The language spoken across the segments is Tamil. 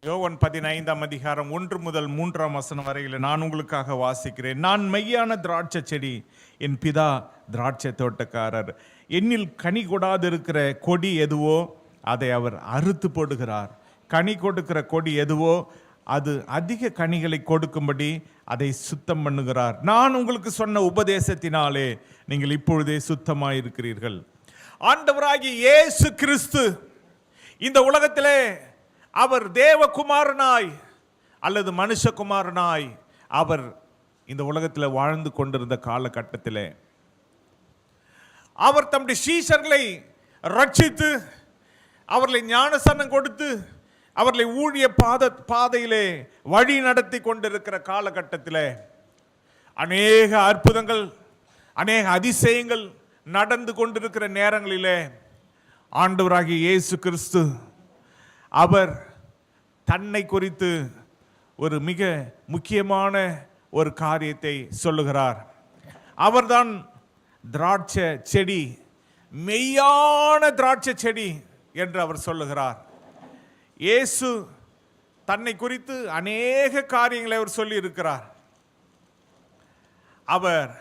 யோவான் 15ஆம் அதிகாரம் 1 முதல் 3ஆம் வசனம் வரையில் நான் உங்களுக்காக வாசிக்கிறேன். நான் மெய்யான திராட்சை செடி, என் பிதா திராட்சை தோட்டக்காரர். என்னில் கனி கொடாதிருக்கிற கொடி எதுவோ அதை அவர் அறுத்து போடுகிறார். கனி கொடுக்கிற கொடி எதுவோ அது அதிக கனிகளை கொடுக்கும்படி அதை சுத்தம் பண்ணுகிறார். நான் உங்களுக்கு சொன்ன உபதேசத்தினாலே நீங்கள் இப்பொழுதே சுத்தமாயிருக்கிறீர்கள். ஆண்டவராகிய இயேசு கிறிஸ்து இந்த உலகத்திலே அவர் தேவகுமாரனாய் அல்லது மனுஷகுமாரனாய் அவர் இந்த உலகத்தில் வாழ்ந்து கொண்டிருந்த காலகட்டத்தில் அவர் தம்முடைய சீஷர்களை ரட்சித்து அவர்களை ஞானஸ்நானம் கொடுத்து அவர்களை ஊழிய பாதையிலே வழி நடத்தி கொண்டிருக்கிற காலகட்டத்தில் அநேக அற்புதங்கள், அநேக அதிசயங்கள் நடந்து கொண்டிருக்கிற நேரங்களிலே ஆண்டவராகிய இயேசு கிறிஸ்து அவர் தன்னை குறித்து ஒரு மிக முக்கியமான ஒரு காரியத்தை சொல்லுகிறார். அவர்தான் திராட்சை செடி, மெய்யான திராட்சை செடி என்று அவர் சொல்லுகிறார். இயேசு தன்னை குறித்து அநேக காரியங்களை அவர் சொல்லி இருக்கிறார். அவர்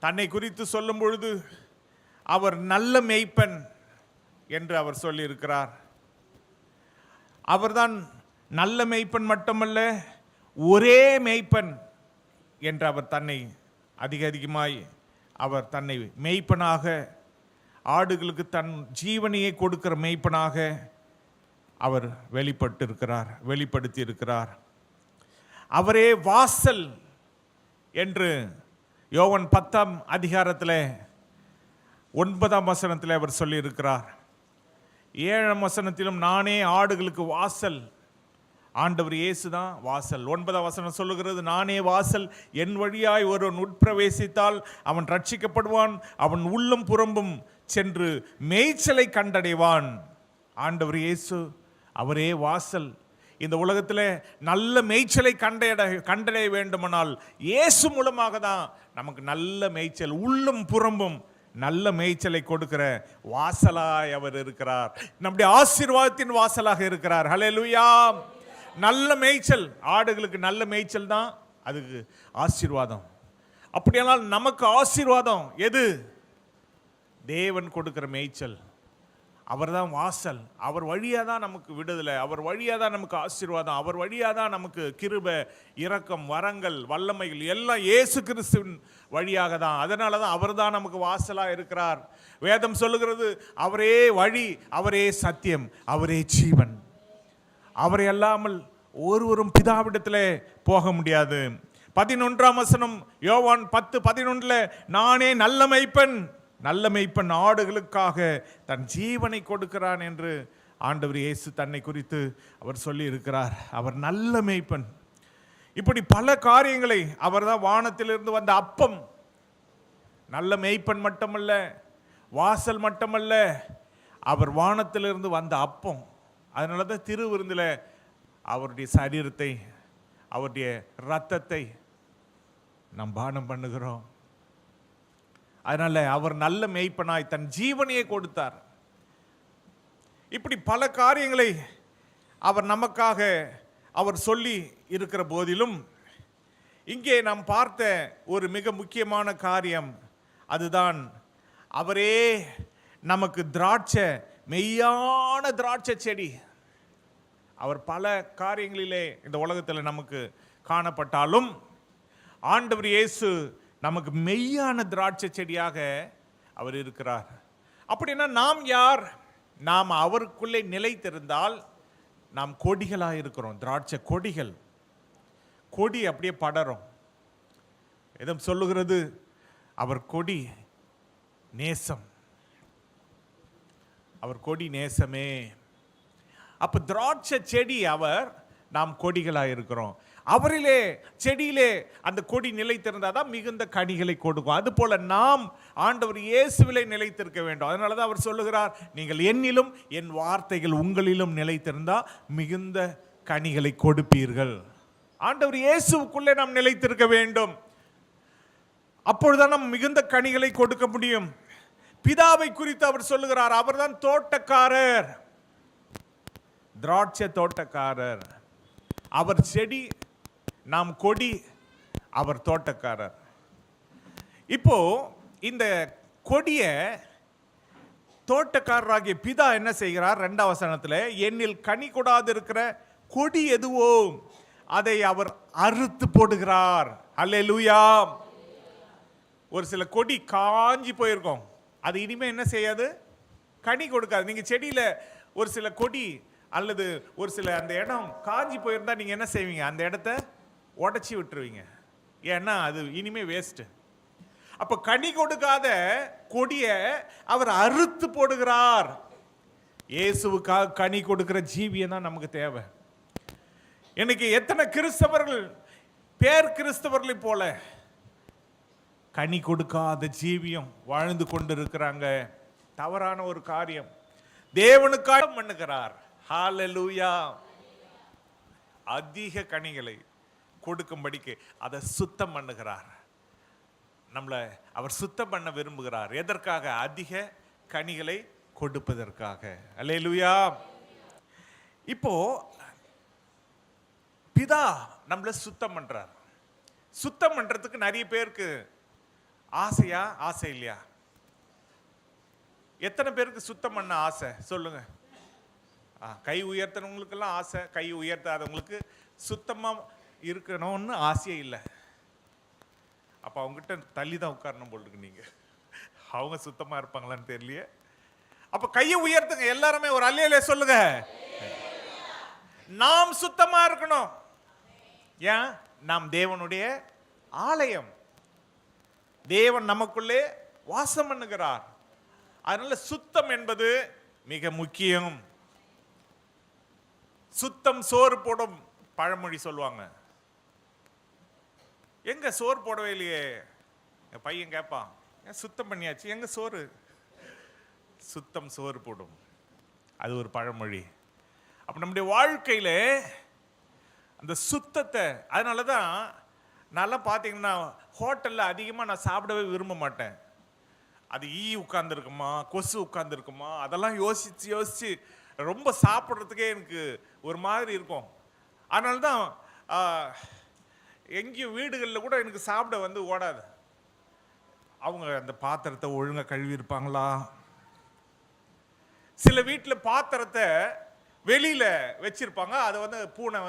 தன்னை குறித்து சொல்லும் பொழுது அவர் நல்ல மேய்ப்பன் என்று அவர் சொல்லி இருக்கிறார். அவர்தான் நல்ல மேய்ப்பன் மட்டுமல்ல, ஒரே மேய்ப்பன் என்று அவர் தன்னை அதிகமாய் அவர் தன்னை மேய்ப்பனாக, ஆடுகளுக்கு தன் ஜீவனையை கொடுக்கிற மேய்ப்பனாக அவர் வெளிப்படுத்தி இருக்கிறார். அவரே வாசல் என்று யோவான் 10ஆம் அதிகாரத்தில் 9ஆம் வசனத்தில் அவர் சொல்லி இருக்கிறார். 7ஆம் வசனத்திலும் நானே ஆடுகளுக்கு வாசல். ஆண்டவர் இயேசு தான் வாசல். 9ஆம் வசனம் சொல்லுகிறது, நானே வாசல், என் வழியாய் ஒருவன் உட்பிரவேசித்தால் அவன் ரட்சிக்கப்படுவான், அவன் உள்ளும் புறம்பும் சென்று மேய்ச்சலை கண்டடைவான். ஆண்டவர் இயேசு அவரே வாசல். இந்த உலகத்தில் நல்ல மேய்ச்சலை கண்டடைய வேண்டுமானால் இயேசு மூலமாக தான் நமக்கு நல்ல மேய்ச்சல், உள்ளும் புறம்பும் நல்ல மேய்ச்சலை கொடுக்கிற வாசலாய் அவர் இருக்கிறார். நம்முடைய ஆசீர்வாதத்தின் வாசலாக இருக்கிறார். ஹல்லேலூயா. நல்ல மேய்ச்சல், ஆடுகளுக்கு நல்ல மேய்ச்சல் தான் அதுக்கு ஆசீர்வாதம். அப்படியானால் நமக்கு ஆசீர்வாதம் எது? தேவன் கொடுக்கிற மேய்ச்சல். அவர் தான் வாசல். அவர் வழியாக தான் நமக்கு விடுதலை, அவர் வழியாக தான் நமக்கு ஆசீர்வாதம், அவர் வழியாக தான் நமக்கு கிருபை, இரக்கம், வரங்கள், வல்லமைகள் எல்லாம் இயேசு கிறிஸ்துவின் வழியாக தான். அதனால தான் அவர் தான் நமக்கு வாசலாக இருக்கிறார். வேதம் சொல்லுகிறது, அவரே வழி, அவரே சத்தியம், அவரே ஜீவன். அவரை அல்லாமல் ஒருவரும் பிதாவிடத்தில் போக முடியாது. 11ஆம் வசனம் யோவான் 10:11, நானே நல்ல மேய்ப்பன், நல்ல மேய்ப்பன் ஆடுகளுக்காக தன் ஜீவனை கொடுக்கிறான் என்று ஆண்டவர் இயேசு தன்னை குறித்து அவர் சொல்லி இருக்கிறார். அவர் நல்ல மேய்ப்பன். இப்படி பல காரியங்களை, அவர் தான் வானத்திலிருந்து வந்த அப்பம். நல்ல மேய்ப்பன் மட்டுமல்ல, வாசல் மட்டுமல்ல, அவர் வானத்திலிருந்து வந்த அப்பம். அதனால தான் திருவிருந்தில் அவருடைய சரீரத்தை, அவருடைய இரத்தத்தை நாம் பானம் பண்ணுகிறோம். அதனால அவர் நல்ல மேய்ப்பனாய் தன் ஜீவனையே கொடுத்தார். இப்படி பல காரியங்களை அவர் நமக்காக அவர் சொல்லி இருக்கிற போதிலும் இங்கே நாம் பார்த்த ஒரு மிக முக்கியமான காரியம், அதுதான் அவரே நமக்கு திராட்சை, மெய்யான திராட்சை செடி. அவர் பல காரியங்களிலே இந்த உலகத்தில் நமக்கு காணப்பட்டாலும் ஆண்டவர் இயேசு நமக்கு மெய்யான திராட்சை செடியாக அவர் இருக்கிறார். அப்படின்னா நாம் யார்? நாம் அவருக்குள்ளே நிலைத்திருந்தால் நாம் கொடிகளாக இருக்கிறோம். திராட்சை கொடிகள். கொடி அப்படியே படரும். எதுவும் சொல்லுகிறது, அவர் கொடி நேசம், அவர் கொடி நேசமே. அப்ப திராட்சை செடி அவர், நாம் கொடிகளாக இருக்கிறோம். அவரிலே, செடியிலே அந்த கொடி நிலைத்திருந்தாதான் மிகுந்த கனிகளை கொடுக்கும். அது போல நாம் ஆண்டவர் இயேசுவிலே நிலைத்திருக்க வேண்டும். அதனால தான் அவர் சொல்லுகிறார், நீங்கள் என்னிலும் என் வார்த்தைகள் உங்களிலும் நிலைத்திருந்தால் மிகுந்த கனிகளை கொடுப்பீர்கள். ஆண்டவர் இயேசுவுக்குள்ளே நாம் நிலைத்திருக்க வேண்டும். அப்பொழுதுதான் நாம் மிகுந்த கனிகளை கொடுக்க முடியும். பிதாவை குறித்து அவர் சொல்லுகிறார், அவர்தான் தோட்டக்காரர். திராட்சை தோட்டக்காரர். அவர் செடி, நாம் கொடி, அவர் தோட்டக்காரர். இப்போ இந்த கொடிய தோட்டக்காரராகிய பிதா என்ன செய்கிறார்? 2ஆம் வசனத்தில், என்னில் கனி கொடாது இருக்கிற கொடி எதுவோ அதை அவர் அறுத்து போடுகிறார். அல்லேலூயா. ஒரு சில கொடி காஞ்சி போயிருக்கும், அது இனிமே என்ன செய்யாது? கனி கொடுக்காது. நீங்க செடியில ஒரு சில கொடி அல்லது ஒரு சில அந்த இடம் காஞ்சி போயிருந்தா நீங்க என்ன செய்வீங்க? அந்த இடத்த உடைச்சி விட்டுருவீங்க. ஏன்னா அது இனிமே வேஸ்ட். அப்ப கனி கொடுக்காத கொடிய அவர் அறுத்து போடுகிறார். இயேசுவுக்காக கனி கொடுக்கிற ஜீவியம் தான் நமக்கு தேவை. இன்னைக்கு எத்தனை கிறிஸ்தவர்கள் பேர் கிறிஸ்தவர்களை போல கனி கொடுக்காத ஜீவியம் வாழ்ந்து கொண்டிருக்கிறாங்க. தவறான ஒரு காரியம். தேவனுக்காக பண்ணுகிறார். ஹல்லேலூயா. அதிக கனிகளை கொடுக்கும்படிக்கு அதை சுத்தம் பண்ணுகிறார். நம்மளை அவர் சுத்தம் பண்ண விரும்புகிறார். எதற்காக? அதிக கனிகளை கொடுப்பதற்காக. அல்லேலூயா. இப்போ பிதா நம்மளை சுத்தம் பண்றார். சுத்தம் பண்றதுக்கு நிறைய பேருக்கு ஆசையா? ஆசை இல்லையா? எத்தனை பேருக்கு சுத்தம் பண்ண ஆசை சொல்லுங்க. கை உயர்த்தினவங்களுக்கெல்லாம் ஆசை. கை உயர்த்தாதவங்களுக்கு சுத்தமா இருக்கணும்னு ஆசையே இல்லை. அப்ப அவங்ககிட்ட தள்ளி தான் உட்காரணும் போல் இருக்கு. நீங்க அவங்க சுத்தமா இருப்பாங்களான்னு தெரியலையே. அப்ப கையை உயர்த்துங்க எல்லாருமே, ஒரு அல்லேலூயா சொல்லுங்க. நாம் சுத்தமா இருக்கணும். ஏன்? நாம் தேவனுடைய ஆலயம். தேவன் நமக்குள்ளே வாசம் பண்ணுகிறார். அதனால சுத்தம் என்பது மிக முக்கியம். சுத்தம் சோறு போடும் பழமொழி சொல்லுவாங்க. எங்க சோறு போடவே இல்லையே? என் பையன் கேட்பான், சுத்தம் பண்ணியாச்சு, எங்க சோறு? சுத்தம் சோறு போடும், அது ஒரு பழமொழி. அப்ப நம்முடைய வாழ்க்கையில அந்த சுத்தத்தை, அதனாலதான் நல்லா பார்த்தீங்கன்னா ஹோட்டலில் அதிகமாக நான் சாப்பிடவே விரும்ப மாட்டேன். அது உட்கார்ந்துருக்குமா, கொசு உட்கார்ந்துருக்குமா, அதெல்லாம் யோசிச்சு யோசிச்சு ரொம்ப சாப்பிட்றதுக்கே எனக்கு ஒரு மாதிரி இருக்கும். அதனால தான் எங்கேயும் வீடுகளில் கூட எனக்கு சாப்பிட ஓடாது. அவங்க அந்த பாத்திரத்தை ஒழுங்காக கழுவி இருப்பாங்களா? சில வீட்டில் பாத்திரத்தை வெளியில வச்சிருப்பாங்க, அதை பூனை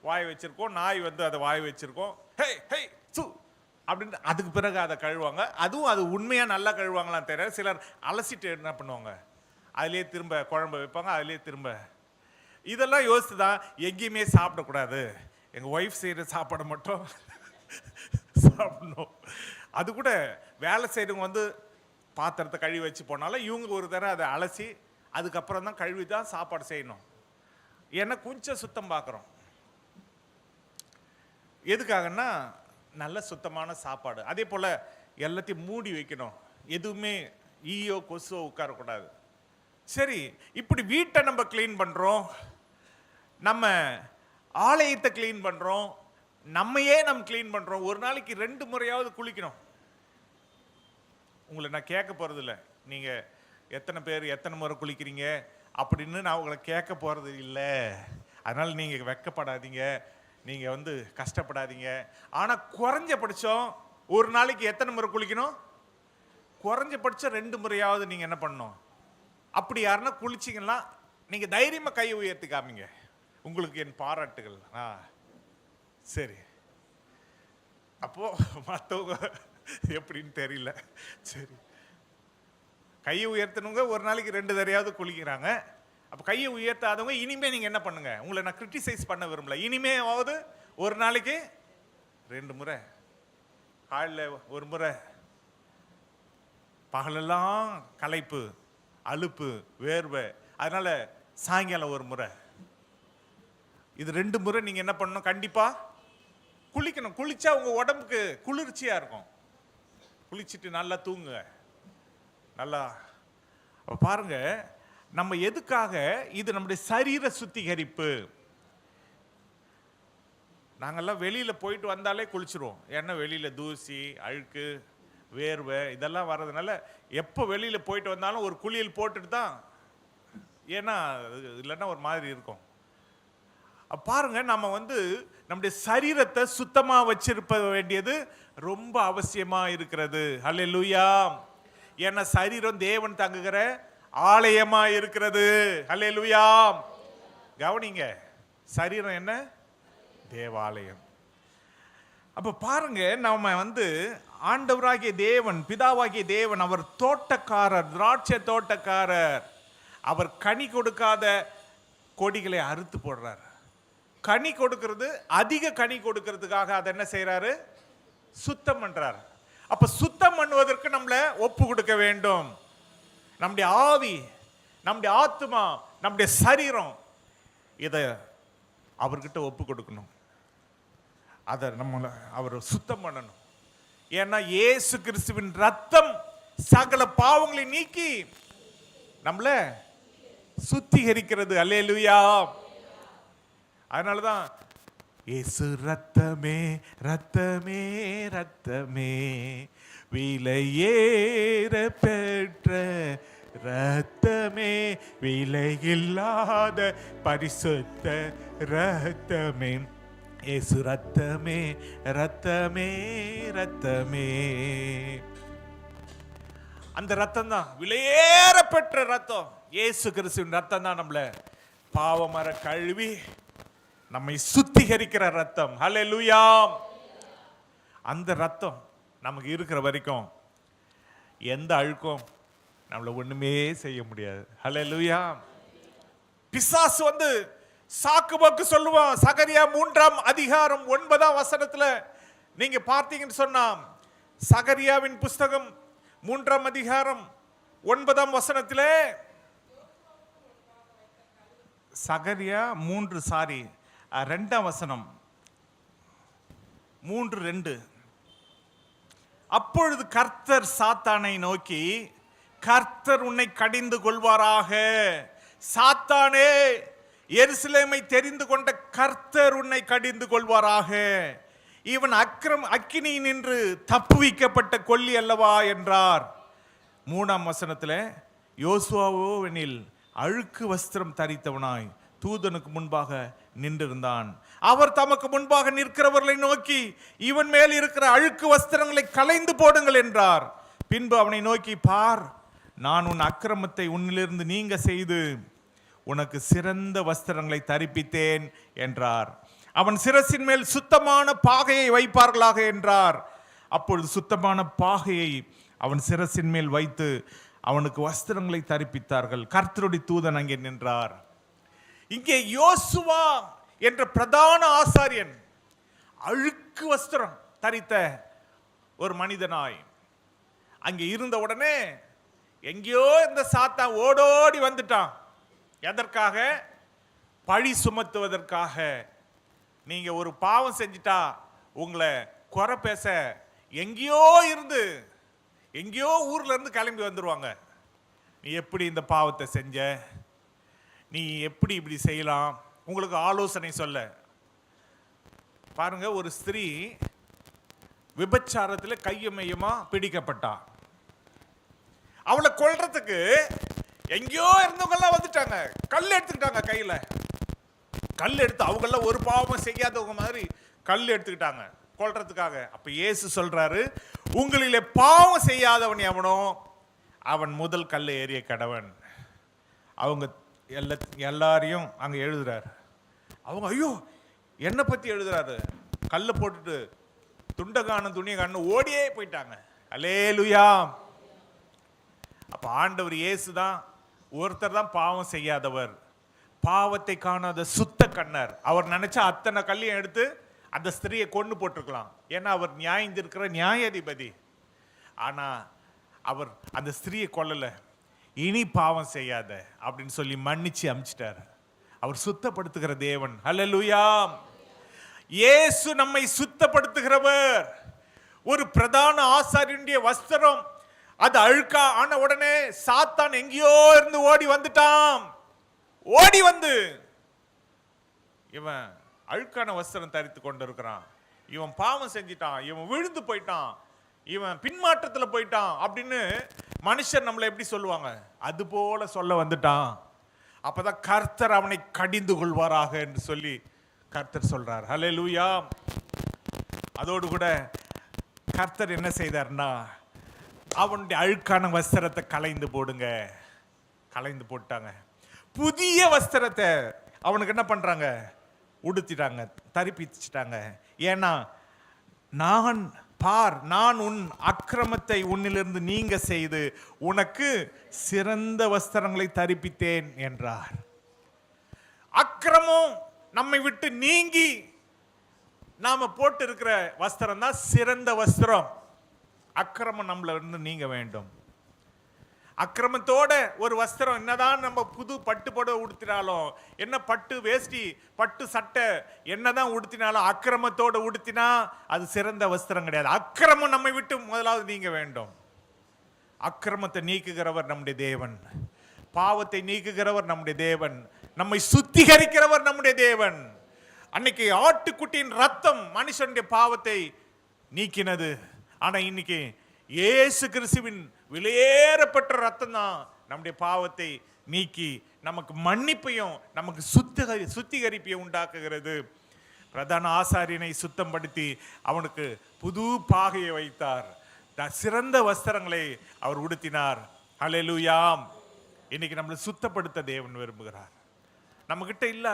வாய் வச்சிருக்கோம், நாய் அதை வாய் வச்சிருக்கோம், ஹே ஹே சு அப்படின்னு அதுக்கு பிறகு அதை கழுவாங்க. அதுவும் அது உண்மையாக நல்லா கழுவாங்களான்னு தெரியாது. சிலர் அலசிட்டு என்ன பண்ணுவாங்க, அதுலேயே திரும்ப குழம்பு வைப்பாங்க, அதுலேயே திரும்ப. இதெல்லாம் யோசித்து தான் எங்கேயுமே சாப்பிடக்கூடாது. எங்கள் ஒய்ஃப் செய்கிற சாப்பாடை மட்டும் சாப்பிடணும். அது கூட வேலை செய்கிறவங்க பாத்திரத்தை கழுவி வச்சு போனாலும் இவங்க ஒரு தடவை அதை அலசி அதுக்கப்புறம் தான் கழுவி தான் சாப்பாடு செய்யணும். ஏன்னா கொஞ்சம் சுத்தம் பார்க்குறோம். எதுக்காகன்னா நல்ல சுத்தமான சாப்பாடு. அதே போல் எல்லாத்தையும் மூடி வைக்கணும், எதுவுமே ஈயோ கொசோ உட்காரக்கூடாது. சரி, இப்படி வீட்டை நம்ம கிளீன் பண்ணுறோம், நம்ம ஆலயத்தை கிளீன் பண்ணுறோம், நம்மையே நம்ம கிளீன் பண்ணுறோம். ஒரு நாளைக்கு 2 முறையாவது குளிக்கணும். உங்களை நான் கேட்க போகிறதில்ல நீங்கள் எத்தனை பேர் எத்தனை முறை குளிக்கிறீங்க அப்படின்னு நான் உங்களை கேட்க போகிறது இல்லை. அதனால் நீங்கள் வெட்கப்படாதீங்க, நீங்கள் கஷ்டப்படாதீங்க. ஆனால் குறைஞ்சபட்சம் ஒரு நாளைக்கு எத்தனை முறை குளிக்கணும்? குறைஞ்சபட்சம் 2 முறையாவது நீங்கள் என்ன பண்ணணும்? அப்படி யாருன்னா குளிச்சிங்கன்னா நீங்கள் தைரியமாக கையை உயர்த்தி காமிங்க. உங்களுக்கு என் பாராட்டுகள். சரி, அப்போ மற்றவங்க எப்படின்னு தெரியல. சரி, கையை உயர்த்தினவங்க ஒரு நாளைக்கு 2 தடவையாவது குளிக்கிறாங்க. அப்போ கையை உயர்த்தாதவங்க இனிமே நீங்கள் என்ன பண்ணுங்க? உங்களை நான் கிரிட்டிசைஸ் பண்ண விரும்பல. இனிமேவாவது ஒரு நாளைக்கு 2 முறை, காலையில் 1 முறை, பகலெல்லாம் களைப்பு, அலுப்பு, வேர்வை, அதனால சாயங்காலம் 1 முறை. இது 2 முறை நீங்க என்ன பண்ணணும்? கண்டிப்பா குளிக்கணும். குளிச்சா உங்க உடம்புக்கு குளிர்ச்சியா இருக்கும். குளிச்சுட்டு நல்லா தூங்குங்க. நல்லா பாருங்க, நம்ம எதுக்காக? இது நம்முடைய சரீர சுத்திகரிப்பு. நாங்கெல்லாம் வெளியில போயிட்டு வந்தாலே குளிச்சிருவோம். ஏன்னா வெளியில தூசி, அழுக்கு, வேர்வை இதெல்லாம் வர்றதுனால எப்போ வெளியில போயிட்டு வந்தாலும் ஒரு குளியல் போட்டுட்டு தான். ஏன்னா இல்லைன்னா ஒரு மாதிரி இருக்கும். பாருங்க, நம்ம நம்முடைய சரீரத்தை சுத்தமா வச்சிருப்ப வேண்டியது ரொம்ப அவசியமா இருக்கிறது. ஹல்லேலூயா. ஏன்னா சரீரம் தேவன் தங்குகிற ஆலயமா இருக்கிறது. ஹல்லேலூயா. கவனிங்க, சரீரம் என்ன? தேவாலயம். அப்ப பாருங்க, நம்ம ஆண்டவராகிய தேவன், பிதாவாகிய தேவன், அவர் தோட்டக்காரர், திராட்சை தோட்டக்காரர். அவர் கனி கொடுக்காத கொடிகளை அறுத்து போடுறார். கனி கொடுக்கிறது, அதிக கனி கொடுக்கிறதுக்காக அதை என்ன செய்யறாரு? சுத்தம் பண்றார். அப்ப சுத்தம் பண்ணுவதற்கு நம்மள ஒப்பு கொடுக்க வேண்டும். நம்முடைய ஆவி, நம்முடைய ஆத்மா, நம்முடைய சரீரம், இதை அவர்கிட்ட ஒப்பு கொடுக்கணும். அதை அவர் சுத்தம் பண்ணணும். ஏன்னா இயேசு கிறிஸ்துவின் ரத்தம் சகல பாவங்களை நீக்கி நம்மள சுத்திகரிக்கிறது. அல்லேலூயா. அதனாலதான் இயேசு ரத்தமே ரத்தமே ரத்தமே, விலையேற பெற்ற ரத்தமே, விலையில்லாத பரிசுத்த ரத்தமே, இயேசு ரத்தமே ரத்தமே ரத்தமே. அந்த ரத்தம் தான் விலையேற பெற்ற ரத்தம். இயேசு கிறிஸ்துவின் ரத்தம் தான் நம்மள பாவமர கழுவி நம்மை சுத்திகரிக்கிற ரத்தம். ஹல்லேலூயா. அந்த ரத்தம் நமக்கு இருக்கிற வரைக்கும் எந்த அழுக்கும் நம்மள ஒண்ணுமே செய்ய முடியாது. ஹல்லேலூயா. பிசாசு சாக்கு போக்கு சொல்லுவான். சகரியா 3ஆம் அதிகாரம் 9ஆம் வசனத்துல நீங்க பார்த்தீங்கன்னு சொன்னா, சகரியாவின் புஸ்தகம் 3ஆம் அதிகாரம் 9ஆம் வசனத்திலே, சகரியா 2ஆம் வசனம் 3:2, அப்பொழுது கர்த்தர் சாத்தானை நோக்கி, கர்த்தர் உன்னை கடிந்து கொள்வாராக. சாத்தானே, எருசலேமை தெரிந்து கொண்ட கர்த்தர் உன்னை கடிந்து கொள்வாராக. இவன் அக்கினி நின்று தப்புவிக்கப்பட்ட கொல்லி அல்லவா என்றார். 3ஆம் வசனத்தில், யோசுவாவோவெனில் அழுக்கு வஸ்திரம் தரித்தவனாய் தூதனுக்கு முன்பாக நின்றிருந்தான். அவர் தமக்கு முன்பாக நிற்கிறவர்களை நோக்கி, இவன் மேல் இருக்கிற அழுக்கு வஸ்திரங்களை களைந்து போடுங்கள் என்றார். பின்பு அவனை நோக்கி, பார், நான் உன் அக்கிரமத்தை உன்னிலிருந்து நீங்க செய்து உனக்கு சிறந்த வஸ்திரங்களை தரிப்பித்தேன் என்றார். அவன் சிரசின் மேல் சுத்தமான பாகையை வைப்பார்களாக என்றார். அப்பொழுது சுத்தமான பாகையை அவன் சிரசின் மேல் வைத்து அவனுக்கு வஸ்திரங்களை தரிப்பித்தார்கள். கர்த்தருடைய தூதன் அங்கே நின்றார். இங்கே யோசுவா என்ற பிரதான ஆசாரியன் அழுக்கு வஸ்திரம் தரித்த ஒரு மனிதனாய் அங்கே இருந்த உடனே எங்கேயோ இந்த சாத்தான் ஓடோடி வந்துட்டான். எதற்காக? பழி சுமத்துவதற்காக. நீங்க ஒரு பாவம் செஞ்சிட்டா உங்களை குறை பேச எங்கேயோ ஊர்ல இருந்து கிளம்பி வந்துருவாங்க. நீ எப்படி இந்த பாவத்தை செஞ்ச, நீ எப்படி இப்படி செய்யலாம், உங்களுக்கு ஆலோசனை சொல்ல. பாருங்க, ஒரு ஸ்திரீ விபச்சாரத்தில் கையமையமா பிடிக்கப்பட்டா. அவளை கொல்றதுக்கு எங்கேயோ இருந்தவங்கெல்லாம் வந்துட்டாங்க. கல் எடுத்துக்கிட்டாங்க. கையில கல் எடுத்து, அவங்கெல்லாம் ஒரு பாவமும் செய்யாதவங்க மாதிரி கல் எடுத்துக்கிட்டாங்க கொல்றதுக்காக. அப்ப இயேசு சொல்றாரு, உங்களிலே பாவம் செய்யாதவன் எவனோ அவன் முதல் கல்லை ஏறிய கடவன். அவங்க எல்லாரையும் அங்க எழுதுறாரு. அவங்க ஐயோ என்ன பத்தி எழுதுறாரு. கல்ல போட்டுட்டு துண்டகான துணியை காண ஓடியே போயிட்டாங்க. அல்லேலூயா. அப்ப ஆண்டவர் இயேசு தான் ஒருத்தர் தான் பாவம் செய்யாதவர், பாவத்தை காணாத சுத்த கண்ணர். அவர் நினைச்சா அத்தனை கல்லையும் எடுத்து அந்த ஸ்திரியை கொண்டு போட்டிருக்கலாம். ஏன்னா அவர் நியாயந்திருக்கிற நியாயாதிபதி. ஆனா அவர் அந்த ஸ்திரியை கொல்லல. இனி பாவம் செய்யாத அப்படின்னு சொல்லி மன்னிச்சு அமிச்சிட்டார். அவர் சுத்தப்படுத்துகிற தேவன். ஹல்லேலூயா. இயேசு நம்மை சுத்தப்படுத்துகிறவர். ஒரு பிரதான ஆசாரியனுடைய வஸ்திரம் அது அழுக்கா ஆன உடனே சாத்தான் எங்கேயோ இருந்து ஓடி வந்துட்டான். ஓடி வந்து இவன் அழுக்கான வஸ்திரம் தரித்து கொண்டிருக்கிறான், இவன் பாவம் செஞ்சிட்டான், இவன் விழுந்து போயிட்டான், இவன் பின்மாற்றத்தில் போயிட்டான் அப்படின்னு மனுஷர் நம்மளை எப்படி சொல்லுவாங்க, அது போல சொல்ல வந்துட்டான். அப்பதான் கர்த்தர் அவனை கடிந்து கொள்வாராக என்று சொல்லி கர்த்தர் சொல்றார். ஹல்லேலூயா. அதோடு கூட கர்த்தர் என்ன செய்தார்னா, அவனுடைய அழுக்கான வஸ்திரத்தை களைந்து போடுங்க. களைந்து போட்டாங்க. புதிய வஸ்திரத்தை அவனுக்கு என்ன பண்றாங்க? உடுத்திட்டாங்க, தரிப்பிச்சிட்டாங்க. ஏன்னா நான் உன் அக்கிரமத்தை உன்னிலிருந்து நீங்க செய்து உனக்கு சிறந்த வஸ்திரங்களை தரிப்பித்தேன் என்றார். அக்கிரமம் நம்மை விட்டு நீங்கி நாம போட்டு இருக்கிற வஸ்திரம் தான் சிறந்த வஸ்திரம். அக்கிரமம் நம்மள இருந்து நீங்க வேண்டும். அக்கிரமத்தோட ஒரு வஸ்திரம் என்னதான் நம்ம புது பட்டு புடவை உடுத்தினாலும், என்ன பட்டு வேஷ்டி பட்டு சட்டை என்னதான் உடுத்தினாலும் அக்கிரமத்தோட உடுத்தினா அது சிறந்த வஸ்திரம் கிடையாது. அக்கிரமம் நம்மை விட்டு முதலாவது நீங்க வேண்டும். அக்கிரமத்தை நீக்குகிறவர் நம்முடைய தேவன், பாவத்தை நீக்குகிறவர் நம்முடைய தேவன், நம்மை சுத்திகரிக்கிறவர் நம்முடைய தேவன். அன்னைக்கு ஆட்டுக்குட்டியின் ரத்தம் மனுஷனுடைய பாவத்தை நீக்கினது. ஆனா இன்னைக்கு இயேசு கிறிஸ்துவின் விலையேறப்பட்ட ரத்தம் தான் நம்முடைய பாவத்தை நீக்கி நமக்கு மன்னிப்பையும் நமக்கு சுத்திகரிப்பையும் உண்டாக்குகிறது. பிரதான ஆசாரியனை சுத்தம் படுத்தி அவனுக்கு புது பாகையை வைத்தார். சிறந்த வஸ்திரங்களை அவர் உடுத்தினார். ஹல்லேலூயா. இன்னைக்கு நம்மளை சுத்தப்படுத்த தேவன் விரும்புகிறார். நம்ம கிட்ட இல்ல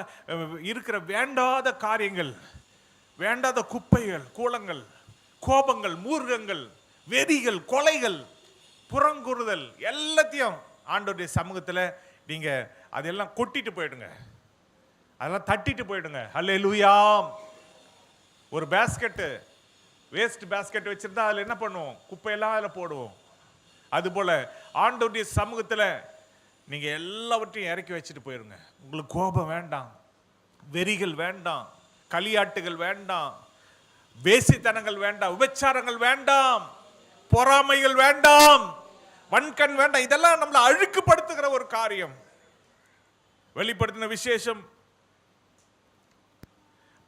இருக்கிற வேண்டாத காரியங்கள், வேண்டாத குப்பைகள், கூலங்கள், கோபங்கள், மூர்க்கங்கள், வெறிகள், கொலைகள், புறங்குறுதல் எல்லாத்தையும் ஆண்டவருடைய சமூகத்தில் நீங்க அதெல்லாம் கொட்டிட்டு போயிடுங்க, அதெல்லாம் தட்டிட்டு போயிடுங்க. ஹல்லேலூயா. ஒரு பேஸ்கெட்டு, வேஸ்ட் பேஸ்கெட் வச்சிருந்தா அதில் என்ன பண்ணுவோம்? குப்பையெல்லாம் அதில் போடுவோம். அதுபோல ஆண்டவருடைய சமூகத்தில் நீங்க எல்லாவற்றையும் இறக்கி வச்சுட்டு போயிருங்க. உங்களுக்கு கோபம் வேண்டாம், வெறிகள் வேண்டாம், களியாட்டுகள் வேண்டாம், வேசித்தனங்கள் வேண்டாம், விபச்சாரங்கள் வேண்டாம், பொறாமைகள் வேண்டாம், வன்கண் வேண்டாம். இதெல்லாம் நம்மளை அழுக்குப்படுத்துகிற ஒரு காரியம். வெளிப்படுத்தின விசேஷம்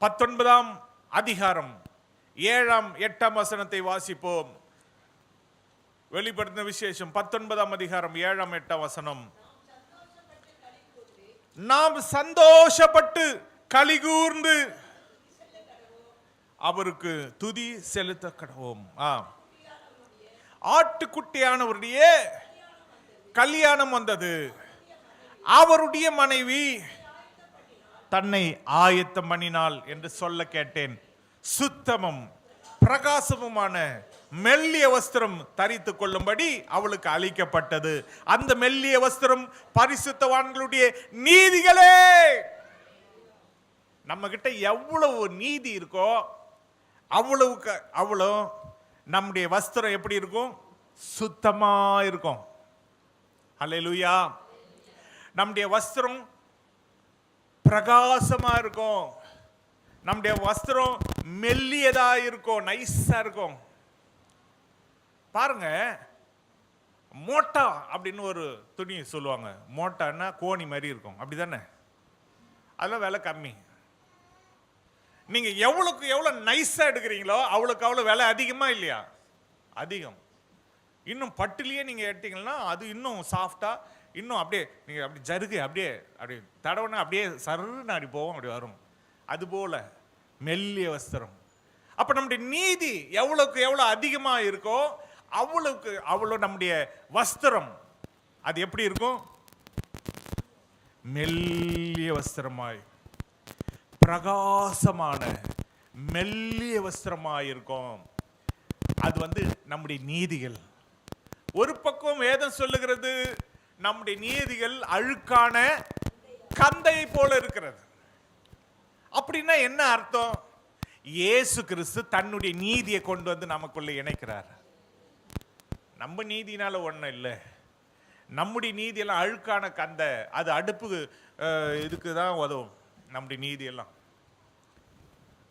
19ஆம் அதிகாரம் 7ஆம் 8ஆம் வசனத்தை வாசிப்போம். வெளிப்படுத்தின விசேஷம் 19ஆம் அதிகாரம் 7ஆம் 8ஆம் வசனம். நாம் சந்தோஷப்பட்டு கலிகூர்ந்து அவருக்கு துதி செலுத்த கடவோம். ஆட்டுக்குட்டியானவருடைய கல்யாணம் வந்தது. அவருடைய மனைவி தன்னை ஆயத்தம் பண்ணினாள் என்று சொல்ல கேட்டேன். சுத்தமும் பிரகாசமுமான மெல்லிய வஸ்திரம் தரித்துக் கொள்ளும்படி அவளுக்கு அளிக்கப்பட்டது. அந்த மெல்லிய வஸ்திரம் பரிசுத்தவான்களுடைய நீதிகளே. நம்ம கிட்ட எவ்வளவு நீதி இருக்கோ அவ்வளவுக்கு அவ்வளோ நம்முடைய வஸ்திரம் எப்படி இருக்கும்? சுத்தமா இருக்கும். ஹல்லேலூயா. நம்முடைய வஸ்திரம் பிரகாசமா இருக்கும். நம்முடைய வஸ்திரம் மெல்லியதா இருக்கும், நைஸா இருக்கும். பாருங்க, மோட்டா அப்படின்னு ஒரு துணி சொல்லுவாங்க. மோட்டான்னா கோணி மாதிரி இருக்கும், அப்படிதானே? அதெல்லாம் விலை கம்மி. நீங்க எவ்வளவுக்கு எவ்வளவு நைஸா எடுக்கிறீங்களோ அவ்வளவுக்கு அவ்வளவு விலை அதிகமா இல்லையா? அதிகம். இன்னும் பட்டுலயே நீங்க எடுத்தீங்கன்னா அது இன்னும் சாஃப்டா, இன்னும் அப்படியே நீங்க அப்படி ஜருகு அப்படியே அப்படி தடவுனா அப்படியே சருன்னு அப்படி போவோம், அப்படி வரும். அதுபோல மெல்லிய வஸ்திரம். அப்ப நம்முடைய நீதி எவ்வளவுக்கு எவ்வளவு அதிகமா இருக்கோ அவ்வளவுக்கு அவ்வளவு நம்முடைய வஸ்திரம் அது எப்படி இருக்கும்? மெல்லிய வஸ்திரமாய், பிரகாசமான மெல்லிய வஸ்திரமாய் இருக்கும். அது நம்முடைய நீதிகள். ஒரு பக்கம் வேதம் சொல்லுகிறது நம்முடைய நீதிகள் அழுக்கான கந்தை போல இருக்கிறது. அப்படின்னா என்ன அர்த்தம்? இயேசு கிறிஸ்து தன்னுடைய நீதியை கொண்டு வந்து நமக்குள்ள இணைக்கிறார். நம்ம நீதினால ஒன்றும் இல்லை. நம்முடைய நீதியெல்லாம் அழுக்கான கந்தை, அது அடுப்பு இதுக்கு தான் உதவும். நம்முடைய நீதியெல்லாம்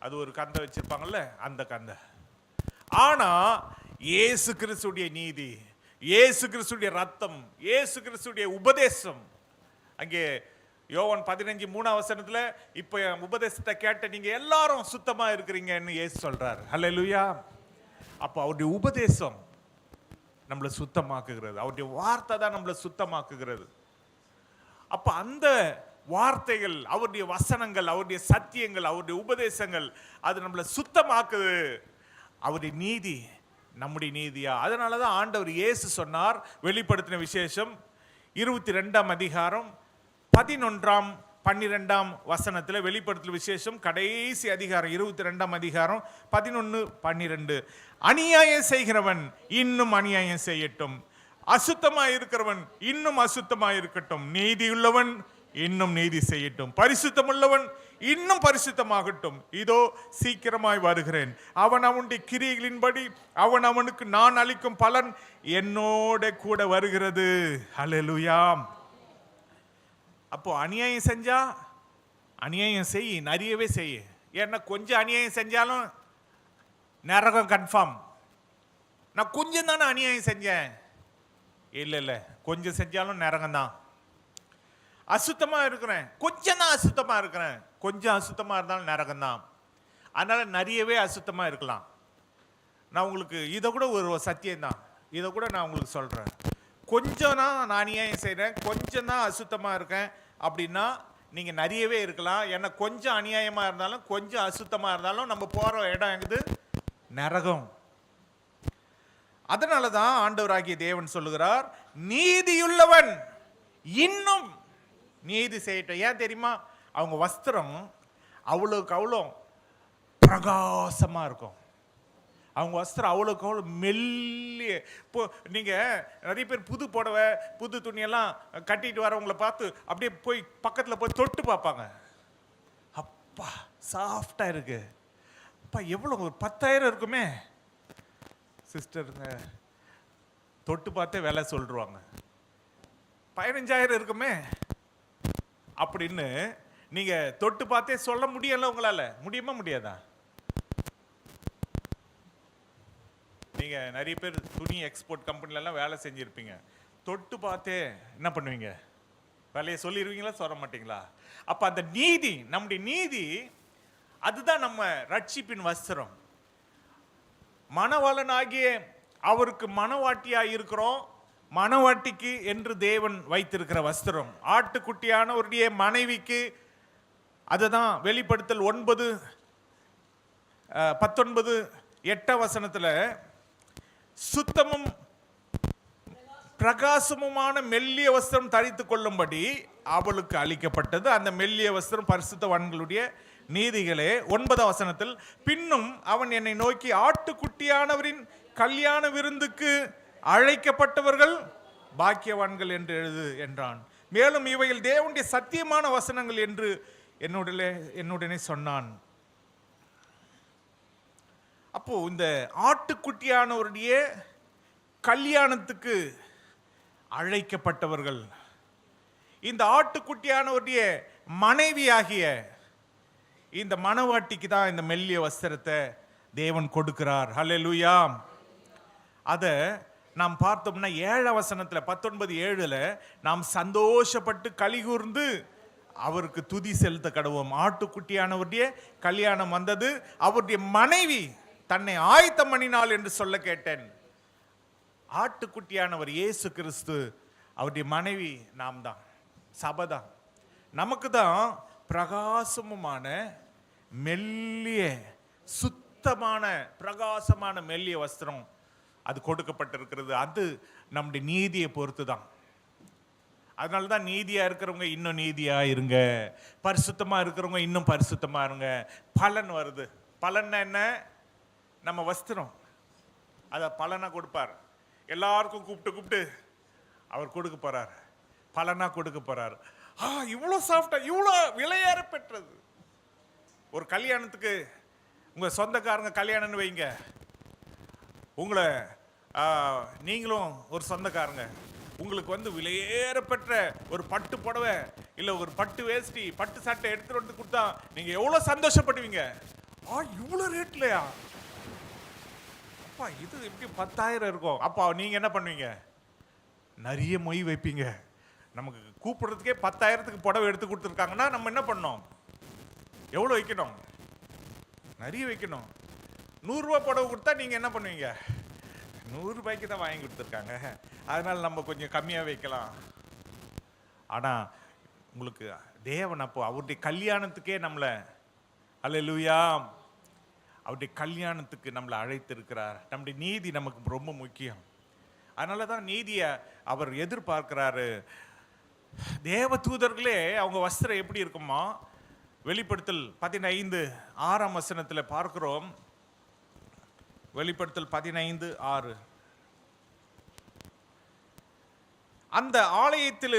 அது ஒரு கந்தை வச்சிருப்பாங்கல்ல, அந்த கந்தை. ஆனா இயேசு கிறிஸ்துடைய நீதி, இயேசு கிறிஸ்துடைய ரத்தம், இயேசு கிறிஸ்துடைய உபதேசம். அங்கே யோவான் 15:3 வசனத்துல இப்ப உபதேசத்தை கேட்ட நீங்க எல்லாரும் சுத்தமா இருக்கிறீங்கன்னு இயேசு சொல்றாரு. ஹல்லேலூயா. அப்ப அவருடைய உபதேசம் நம்மளை சுத்தமாக்குகிறது. அவருடைய வார்த்தை தான் நம்மளை சுத்தமாக்குகிறது. அப்ப அந்த வார்த்தைகள், அவருடைய வசனங்கள், அவருடைய சத்தியங்கள், அவருடைய உபதேசங்கள் அது நம்மளை சுத்தமாக்குது. அவருடைய நீதி நம்முடைய நீதியா. அதனாலதான் ஆண்டவர் இயேசு சொன்னார், வெளிப்படுத்தின விசேஷம் 22ஆம் அதிகாரம் 11ஆம் 12ஆம் வசனத்தில், வெளிப்படுத்தல் விசேஷம் கடைசி அதிகாரம் 22ஆம் அதிகாரம் 11, 12, அநியாயம் செய்கிறவன் இன்னும் அநியாயம் செய்யட்டும், அசுத்தமாய் இருக்கிறவன் இன்னும் அசுத்தமாய் இருக்கட்டும், நீதியுள்ளவன் இன்னும் நீதி செய்யட்டும், பரிசுத்தம் உள்ளவன் இன்னும் பரிசுத்தமாகட்டும், இதோ சீக்கிரமாய் வருகிறேன், அவன் அவனுடைய கிரியைகளின்படி அவன் அவனுக்கு நான் அளிக்கும் பலன் என்னோட கூட வருகிறது. ஹல்லேலூயா. அப்போ அநியாயம் செஞ்சா அநியாயம் செய், நிறையவே செய். ஏன்னா கொஞ்சம் அநியாயம் செஞ்சாலும் நரகம் கன்ஃபார்ம். நான் கொஞ்சம் தானே அநியாயம் செஞ்சேன், இல்லை கொஞ்சம் செஞ்சாலும் நரகம் தான். அசுத்தமா இருக்கிறேன், கொஞ்சம் தான் அசுத்தமா இருக்கிறேன், கொஞ்சம் அசுத்தமா இருந்தாலும் நரகம் தான். அதனால நிறையவே அசுத்தமா இருக்கலாம். நான் உங்களுக்கு இதை கூட ஒரு சத்தியம் தான், இதை கூட நான் உங்களுக்கு சொல்றேன். கொஞ்சம் தான் நான் அநியாயம் செய்கிறேன், கொஞ்சம் தான் அசுத்தமாக இருக்கேன் அப்படின்னா நீங்கள் நிறையவே இருக்கலாம். ஏன்னா கொஞ்சம் அநியாயமாக இருந்தாலும் கொஞ்சம் அசுத்தமாக இருந்தாலும் நம்ம போகிற இடம் எங்குது, நரகம். அதனால தான் ஆண்டவராகிய தேவன் சொல்லுகிறார், நீதியுள்ளவன் இன்னும் நீதி செய்யட்டும். ஏன் தெரியுமா? அவங்க வஸ்திரம் அவ்வளோக்கு அவ்வளோ பிரகாசமாக இருக்கும். அவங்க வஸ்திரம் அவ்வளோக்கு அவ்வளோ மெல்லிய. இப்போ நீங்கள் நிறைய பேர் புது புடவை புது துணியெல்லாம் கட்டிட்டு வரவங்களை பார்த்து அப்படியே போய் பக்கத்தில் போய் தொட்டு பார்ப்பாங்க. அப்பா சாஃப்டாக இருக்கு, அப்பா எவ்வளோ, ஒரு 10,000 இருக்குமே சிஸ்டருங்க. தொட்டு பார்த்தே விலை சொல்லிடுவாங்க, 15,000 இருக்குமே அப்படின்னு. நீங்கள் தொட்டு பார்த்தே சொல்ல முடியல, உங்களால் முடியுமா முடியாதா? நீங்கள் நிறைய பேர் துணி எக்ஸ்போர்ட் கம்பெனிலலாம் வேலை செஞ்சுருப்பீங்க. தொட்டு பார்த்தே என்ன பண்ணுவீங்க, வேலையை சொல்லிடுவீங்களா, சொல்ல மாட்டீங்களா? அப்போ அந்த நீதி, நம்முடைய நீதி அதுதான் நம்ம ரட்சிப்பின் வஸ்திரம். மணவாளனாகிய அவருக்கு மணவாட்டியாக இருக்கிறோம். மணவாட்டிக்கு என்று தேவன் வைத்திருக்கிற வஸ்திரம், ஆட்டுக்குட்டியானவருடைய மனைவிக்கு. அதுதான் வெளிப்படுத்தல் 9:19 சுத்தமும் பிரகாசமுமான மெல்லிய வஸ்திரம் தரித்து கொள்ளும்படி அவளுக்கு அளிக்கப்பட்டது. அந்த மெல்லிய வஸ்திரம் பரிசுத்தவான்களுடைய நீதிகளே. 9 பின்னும் அவன் என்னை நோக்கி, ஆட்டுக்குட்டியானவரின் கல்யாண விருந்துக்கு அழைக்கப்பட்டவர்கள் பாக்கியவான்கள் என்று எழுது என்றான். மேலும் இவைகள் தேவனுடைய சத்தியமான வசனங்கள் என்று என்னுடனே சொன்னான். அப்போ இந்த ஆட்டுக்குட்டியானவருடைய கல்யாணத்துக்கு அழைக்கப்பட்டவர்கள், இந்த ஆட்டுக்குட்டியானவருடைய மனைவியாகிய இந்த மணவாட்டிக்கு தான் இந்த மெல்லிய வஸ்திரத்தை தேவன் கொடுக்கிறார். ஹல்லேலூயா. அதை நாம் பார்த்தோம்னா 7 19:7 நாம் சந்தோஷப்பட்டு கலிகூர்ந்து அவருக்கு துதி செலுத்த கடவோம். ஆட்டுக்குட்டியானவருடைய கல்யாணம் வந்தது, அவருடைய மனைவி தன்னை ஆயத்தம் பண்ணினாள் என்று சொல்ல கேட்டேன். ஆட்டுக்குட்டியானவர் இயேசு கிறிஸ்து, அவருடைய மனைவி நாம் தான், சபை தான். நமக்கு தான் பிரகாசமுமான மெல்லிய சுத்தமான பிரகாசமான மெல்லிய வஸ்திரம் அது கொடுக்கப்பட்டிருக்கிறது. அது நம்முடைய நீதியை பொறுத்து தான். அதனால தான் நீதியா இருக்கிறவங்க இன்னும் நீதியா இருங்க, பரிசுத்தமா இருக்கிறவங்க இன்னும் பரிசுத்தமா இருங்க. பலன் வருது. பலன் என்ன? நம்ம வஸ்திரம் அதை பலனா கொடுப்பார். எல்லாருக்கும் கூப்பிட்டு அவர் கொடுக்க போறார், பலனா கொடுக்க போறார். இவ்வளோ சாஃப்டா, இவ்வளோ விலையேற பெற்றது. ஒரு கல்யாணத்துக்கு உங்க சொந்தக்காரங்க கல்யாணம்னு வைங்க, உங்களை நீங்களும் ஒரு சொந்தக்காரங்க, உங்களுக்கு விலையேற பெற்ற ஒரு பட்டு புடவை இல்லை ஒரு பட்டு வேஷ்டி பட்டு சட்டை எடுத்துட்டு வந்து கொடுத்தா நீங்க எவ்வளோ சந்தோஷப்படுவீங்க. இவ்வளோ ரேட்லையா, அப்பா இது எப்படி 10,000 இருக்கும். அப்பா நீங்க என்ன பண்ணுவீங்க? நிறைய மொய் வைப்பீங்க. நமக்கு கூப்பிடுறதுக்கே 10,000க்கு புடவை எடுத்து கொடுத்துருக்காங்கன்னா நம்ம என்ன பண்ணோம்? எவ்வளோ வைக்கணும்? நிறைய வைக்கணும். 100 ரூபா புடவை கொடுத்தா நீங்க என்ன பண்ணுவீங்க? 100 ரூபாய்க்கு தான் வாங்கி கொடுத்துருக்காங்க, அதனால நம்ம கொஞ்சம் கம்மியாக வைக்கலாம். ஆனால் உங்களுக்கு தேவன் அப்போ அவருடைய கல்யாணத்துக்கே நம்மளை, அல்லேலூயா, அவருடைய கல்யாணத்துக்கு நம்மளை அழைத்திருக்கிறார். நம்முடைய நீதி நமக்கு ரொம்ப முக்கியம். அதனால தான் நீதியை அவர் எதிர்பார்க்கிறாரு. தேவ தூதர்களே அவங்க வஸ்திரம் எப்படி இருக்குமா? வெளிப்படுத்தல் 15:6 பார்க்கிறோம். வெளிப்படுத்தல் 15:6. அந்த ஆலயத்தில்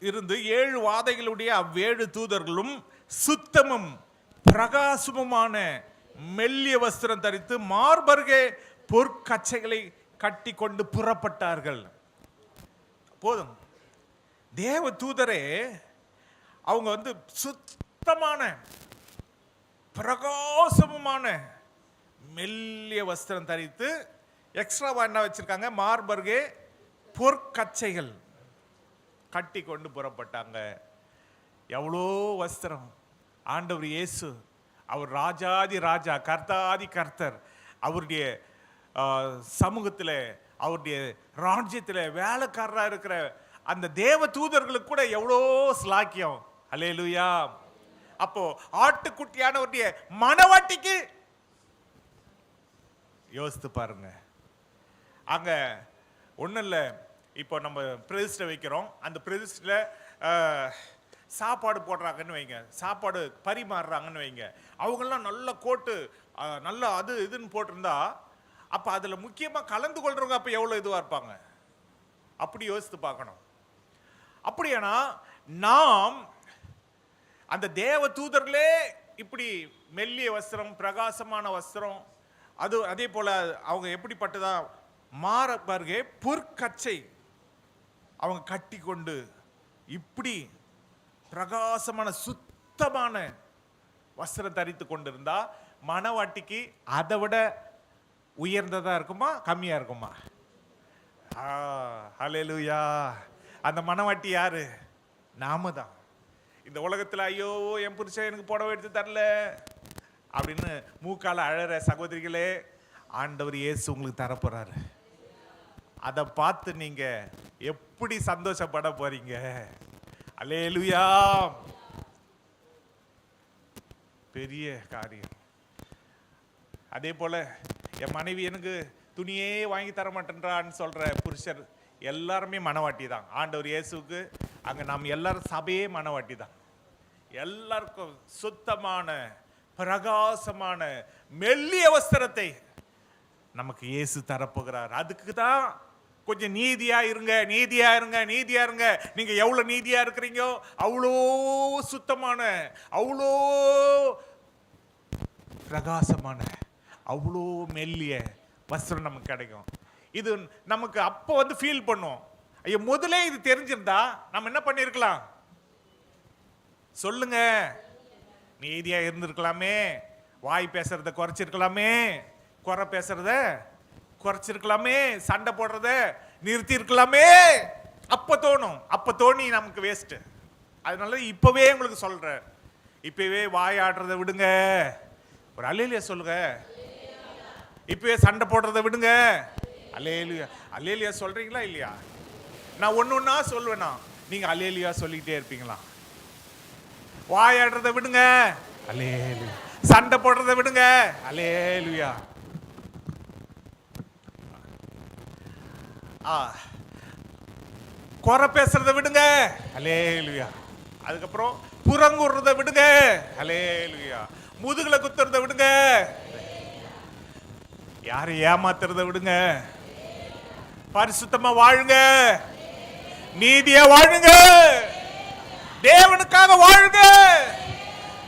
இருந்து 7 வாதைகளுடைய அவ்வேழு தூதர்களும் சுத்தமும் பிரகாசமுமான மெல்லிய வஸ்திரம் தரித்து மார்பருகே பொற்கச்சைகளை கட்டி கொண்டு புறப்பட்டார்கள். போதும், தேவ தூதரே அவங்க சுத்தமான பிரகாசமுமான மெல்லிய வஸ்திரம் தரித்து, எக்ஸ்ட்ராவா என்ன வச்சிருக்காங்க? மார்பருகே பொற்கச்சைகள் கட்டி கொண்டு புறப்பட்டாங்க. எவ்வளோ வஸ்திரம்! ஆண்டவர் இயேசு, அவர் ராஜாதி ராஜா, கர்த்தாதி கர்த்தர், அவருடைய சமூகத்தில், அவருடைய ராஜ்யத்தில் வேலைக்காரராக இருக்கிற அந்த தேவ தூதர்களுக்கு கூட எவ்வளோ ஸ்லாக்கியம். அல்லேலூயா. அப்போ ஆட்டுக்குட்டியானவருடைய மனவாட்டிக்கு யோசித்து பாருங்க. அங்க ஒன்றும் இல்லை, இப்போ நம்ம பிரதிஷ்டை வைக்கிறோம், அந்த பிரதிஷ்டையில் சாப்பாடு போடுறாங்கன்னு வைங்க, சாப்பாடு பரிமாறுறாங்கன்னு வைங்க, அவங்கெல்லாம் நல்ல கோட்டு நல்லா அது இதுன்னு போட்டிருந்தா அப்போ அதில் முக்கியமாக கலந்து கொள்றவங்க அப்போ எவ்வளோ இதுவாக இருப்பாங்க? அப்படி யோசித்து பார்க்கணும். அப்படியானா நாம் அந்த தேவ தூதர்களே இப்படி மெல்லிய வஸ்திரம், பிரகாசமான வஸ்திரம், அதே போல அவங்க எப்படிப்பட்டதா? மார்பருகே பொற்கச்சை அவங்க கட்டி கொண்டு இப்படி பிரகாசமான சுத்தமான வஸ்திரம் தரித்து கொண்டிருந்தா மனவாட்டிக்கு அதை விட உயர்ந்ததா இருக்குமா, கம்மியா இருக்குமா? ஹல்லேலூயா. அந்த மனவாட்டி யாரு? நாம தான். இந்த உலகத்தில் ஐயோ என் புருஷன் எனக்கு புடவை எடுத்து தரல அப்படின்னு மூக்கால அழற சகோதரிகளே, ஆண்டவர் இயேசு உங்களுக்கு தரப்போறாரு. அதை பார்த்து நீங்க எப்படி சந்தோஷப்பட போறீங்க? அல்லேலூயா. பெரிய காரியம். அதே போல என் மனைவி எனக்கு துணியே வாங்கி தர மாட்டேன்றான்னு சொல்ற புருஷர் எல்லாருமே மனவாட்டி தான். ஆண்டவர் இயேசுக்கு அங்க நாம் எல்லாரும் சபையே மனவாட்டி தான். எல்லாருக்கும் சுத்தமான பிரகாசமான மெல்லிய வஸ்திரத்தை நமக்கு இயேசு தரப்போகிறார். அதுக்கு தான் கொஞ்சம் நீதியா இருங்க, நீதியா இருங்க, நீதியா இருங்க. நீங்க எவ்வளவு நீதியா இருக்கிறீங்க அவ்வளோ சுத்தமான, அவ்வளோ பிரகாசமான, அவ்வளோ மெல்லிய வஸ்திரம் நமக்கு கிடைக்கும். இது நமக்கு அப்போ ஃபீல் பண்ணும். ஐயோ முதலே இது தெரிஞ்சிருந்தா நம்ம என்ன பண்ணிருக்கலாம்? சொல்லுங்க. நீதியா இருந்திருக்கலாமே, வாய் பேசுறத குறைச்சிருக்கலாமே, குறை பேசுறத குறைச்சிருக்கலாமே, சண்டை போடுறத நிறுத்தி இருக்கலாமே. அப்ப தோணும். அப்ப தோணி நமக்கு வேஸ்ட். அதனால இப்பவே உங்களுக்கு சொல்றேன், இப்பவே வாயாடுறத விடுங்க. ஒரு அல்லேலூயா சொல்லுங்க. இப்பவே சண்டை போடுறத விடுங்க. அல்லேலூயா. அல்லேலூயா சொல்றீங்களா இல்லையா? நான் ஒன்னொன்னா சொல்வேனா, நீங்க அல்லேலூயா சொல்லிட்டே இருப்பீங்களா? வாயாடுறத விடுங்க. அல்லேலூயா. சண்டை போடுறத விடுங்க. அல்லேலூயா. குறை பேசுறத விடுங்க. அல்லேலூயா. அதுக்கப்புறம் புறங்குறத விடுங்க. அல்லேலூயா. முதுகுல குத்துறத விடுங்க. யாரை ஏமாத்துறத விடுங்க. பரிசுத்தமா வாழுங்க, நீதியா வாழுங்க, தேவனுக்காக வாழுங்க,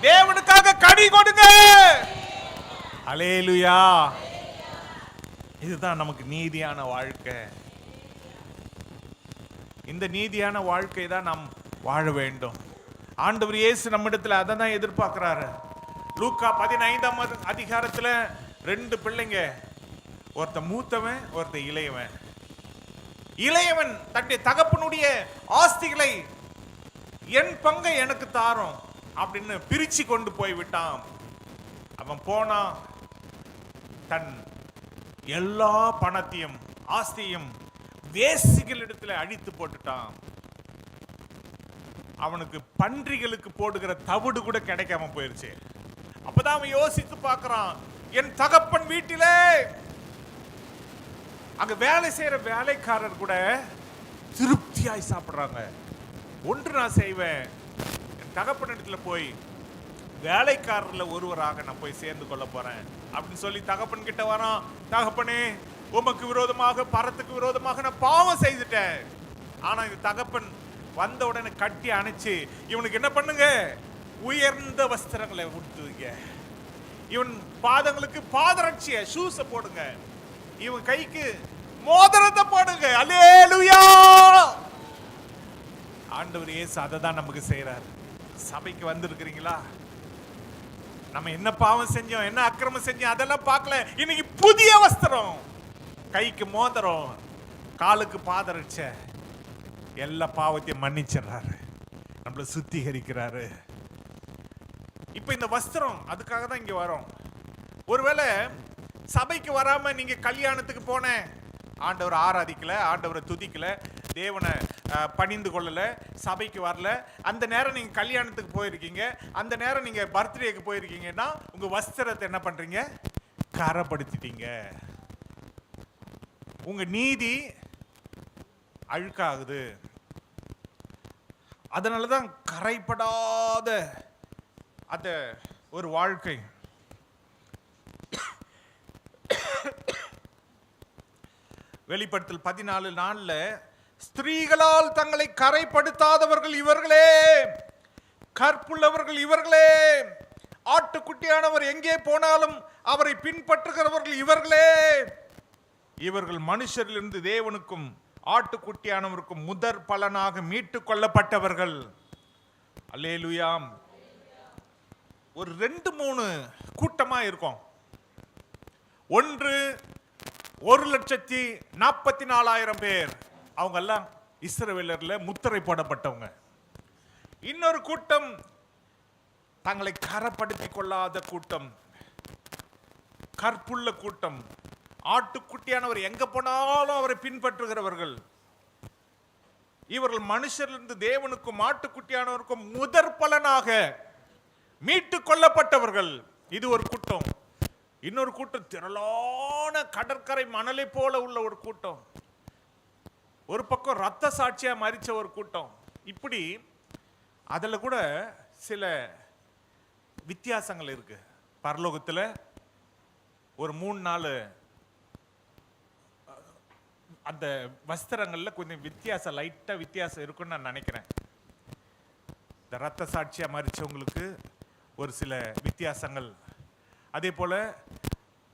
தேவனுக்காக கனி கொடுங்க. அல்லேலூயா. இதுதான் நமக்கு நீதியான வாழ்க்கை. இந்த நீதியான வாழ்க்கை தான் நாம் வாழ வேண்டும். ஆண்டவர் இயேசு நம்மிடத்தில் அதை தான் எதிர்பார்க்கிறாரு. லூக்கா 15 2 பிள்ளைங்க, ஒருத்தன் மூத்தவன், ஒருத்தன் இளையவன். இளையவன் தன்னுடைய தகப்பனுடைய ஆஸ்திகளை என் பங்கை எனக்கு தாரும் அப்படின்னு பிரிச்சு கொண்டு போய் விட்டான். அவன் போனா தன் எல்லா பணத்தையும் ஆஸ்தியையும் வேசிகளிடத்துல அழித்து போட்டுட்டான். அவனுக்கு பன்றிகளுக்கு போடுகிற தவிடு கூட கிடைக்காம போயிருச்சு. அப்பதான் அவன் யோசித்து பார்க்கறான், என் தகப்பன் வீட்டிலே அங்க வேலை செய்யற வேலைக்காரர் கூட திருப்தியாய் சாப்பிடுறாங்க. ஒன்று நான் செய்வேன், என் தகப்பன் இடத்துல போய் வேலைக்காரர்ல ஒருவராக நான் போய் சேர்ந்து கொள்ள போறேன் அப்படின்னு சொல்லி தகப்பன் கிட்ட வரான். தகப்பனே, உமக்கு விரோதமாக, பரத்துக்கு விரோதமாக நான் பாவம் செய்துட்டேன். ஆனா இந்த தகப்பன் வந்த உடனே கட்டி அணைச்சு இவனுக்கு என்ன பண்ணுங்க, உயர்ந்த வஸ்திரங்களை உடுத்துவீங்க, இவன் பாதங்களுக்கு பாதரட்சிய ஷூஸ போடுங்க, இவன் கைக்கு மோதிரத்தை போடுங்க. அல்லேலூயா. ஆண்டவர் இயேசு அதை தான் நமக்கு செய்யறாரு. சபைக்கு வந்திருக்கிறீங்களா? நம்ம என்ன பாவம் செஞ்சோம், என்ன அக்கிரமம் செஞ்சோம் அதெல்லாம் பார்க்கல. இன்னைக்கு புதிய வஸ்திரம், கைக்கு மோதிரம், காலுக்கு பாதரட்ச, எல்லா பாவத்தையும் மன்னிச்சிடறாரு, நம்மளை சுத்திகரிக்கிறாரு. இப்ப இந்த வஸ்திரம் அதுக்காக தான் இங்க வரோம். ஒருவேளை சபைக்கு வராம நீங்க கல்யாணத்துக்கு போன, ஆண்டவர் ஆராதிக்கல, ஆண்டவரை துதிக்கல, தேவனை பணிந்து கொள்ளல, சபைக்கு வரல, அந்த நேரம் நீங்க கல்யாணத்துக்கு போயிருக்கீங்க, அந்த நேரம் நீங்க பர்த்டேக்கு போயிருக்கீங்கன்னா உங்க வஸ்திரத்தை என்ன பண்றீங்க, கரைப்படுத்திட்டீங்க. உங்க நீதி அழுக்காகுது. அதனாலதான் கரைப்படாத அந்த ஒரு வாழ்க்கை. வெளிப்படுத்தல் 14:4 ஸ்திரீகளால் தங்களை கரைப்படுத்தாதவர்கள் இவர்களே, கற்புள்ளவர்கள் இவர்களே, ஆட்டுக்குட்டியானவர் எங்கே போனாலும் அவரை பின்பற்றுகிறவர்கள் இவர்களே, இவர்கள் மனுஷரிலிருந்து தேவனுக்கும் ஆட்டுக்குட்டியானவருக்கும் முதற் பலனாக மீட்டு கொள்ளப்பட்டவர்கள். அல்லேலூயா. ஒரு 2-3 கூட்டமா இருக்கும். ஒன்று 1,44,000 பேர், அவங்க எல்லாம் இஸ்ரவேலர்ல முத்திரை போடப்பட்டவங்க. இன்னொரு கூட்டம் தங்களை கரைப்படுத்திக் கொள்ளாத கூட்டம், கற்புள்ள கூட்டம், ஆட்டுக்குட்டியானவர் எங்க போனாலும் அவரை பின்பற்றுகிறவர்கள். இவர்கள் மனுஷரிலிருந்து தேவனுக்கும் ஆட்டுக்குட்டியானவருக்கும் முதற் பலனாக மீட்டு கொள்ளப்பட்டவர்கள். இது ஒரு கூட்டம். இன்னொரு கூட்டம் திரளான கடற்கரை மணலை போல உள்ள ஒரு கூட்டம். ஒரு பக்கம் ரத்த சாட்சியா மரிச்ச ஒரு கூட்டம். இப்படி அதுல கூட சில வித்தியாசங்கள் இருக்கு. பரலோகத்துல ஒரு 3-4 அந்த வஸ்திரங்கள்ல கொஞ்சம் வித்தியாசம், லைட்டா வித்தியாசம் இருக்குன்னு நான் நினைக்கிறேன். இந்த ரத்த சாட்சியா மரிச்சவங்களுக்கு ஒரு சில வித்தியாசங்கள். அதே போல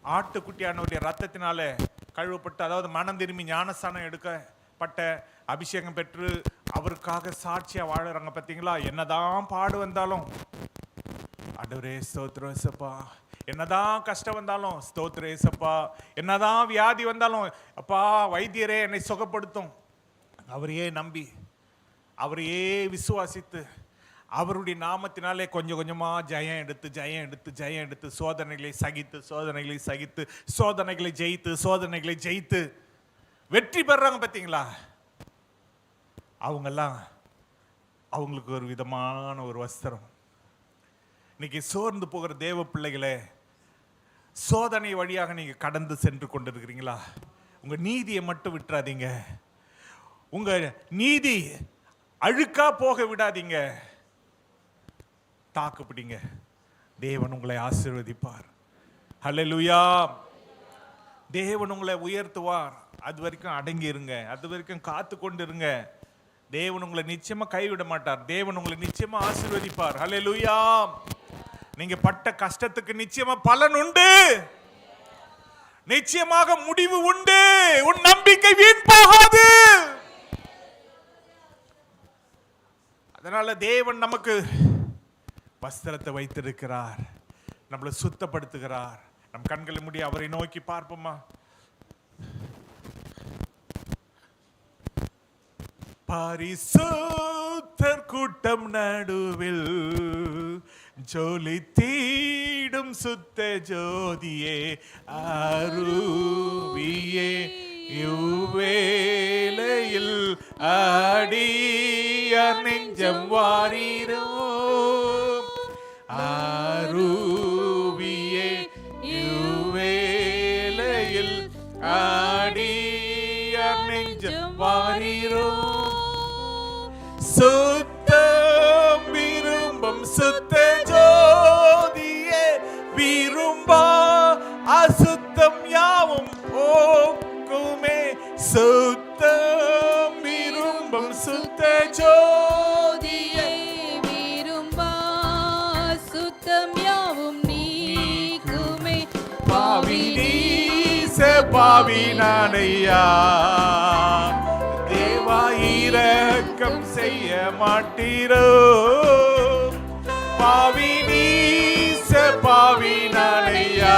ஆட்டுக்குட்டியானவருடைய ரத்தத்தினால கழுவப்பட்டு, அதாவது மனம் திரும்பி ஞானஸ்தானம் எடுக்கப்பட்ட, அபிஷேகம் பெற்று அவருக்காக சாட்சியா வாழறாங்க. பார்த்தீங்களா? என்னதான் பாடு வந்தாலும் ஆண்டவரே ஸ்தோத்திரம் ஏசப்பா, என்னதான் கஷ்டம் வந்தாலும் ஸ்தோத்திரம் ஏசப்பா, என்னதான் வியாதி வந்தாலும் அப்பா வைத்தியரே என்னை சுகப்படுத்தும், அவரையே நம்பி அவரையே விசுவாசித்து அவருடைய நாமத்தினாலே கொஞ்சம் கொஞ்சமா ஜெயம் எடுத்து சோதனைகளை ஜெயித்து வெற்றி பெறாங்க. பார்த்தீங்களா? அவங்கெல்லாம் அவங்களுக்கு ஒரு விதமான ஒரு வஸ்திரம். இன்னைக்கு சோர்ந்து போகிற தேவ பிள்ளைகளே, சோதனை வழியாக நீங்க கடந்து சென்று கொண்டிருக்கிறீங்களா? உங்க நீதியை மட்டும் விட்டுறாதீங்க. உங்க நீதி அழுக்கா போக விடாதீங்க. தாக்கு பிடிங்க. தேவன் உங்களை ஆசீர்வதிப்பார். ஹல்லேலூயா. தேவன் உங்களை உயர்த்துவார். அது வரைக்கும் அடங்கி இருங்க, அது வரைக்கும் காத்து கொண்டு இருங்க. தேவன் உங்களை நிச்சயமா கைவிட மாட்டார். தேவன் உங்களை நிச்சயமா ஆசீர்வதிப்பார். ஹல்லேலூயா. நீங்க பட்ட கஷ்டத்துக்கு நிச்சயமா பலன் உண்டு, நிச்சயமாக முடிவு உண்டு. உன் நம்பிக்கை வீண் போகாது. அதனால தேவன் நமக்கு வஸ்திரத்தை வைத்திருக்கிறார், நம்மளை சுத்தப்படுத்துகிறார். நம் கண்களை மூடி அவரை நோக்கி பார்ப்போமா? பரிசுத்தர் கூட்டம் நடுவில் ஜொலி தீடும் சுத்த ஜோதியே, அருவியே இவ்வேளையில் அடிய நெஞ்சம் வாரீரோ ஆரூவியே இவ்வேளையில் ஆடியார் நெஞ்சம் வாரீரோ சுத்தம் விரும்பம் சுத்த ஜோதியே விரும்பா அசுத்தம் யாவும் போக்குமே சுத்தம் விரும்பம் சுத்த ஜோதியே விரும்பா சுத்தம் யாவும் நீக்குமே பாவி நீச பாவி நானையா தேவா இரக்கம் செய்ய மாட்டீரோ பாவி நீச பாவி நானையா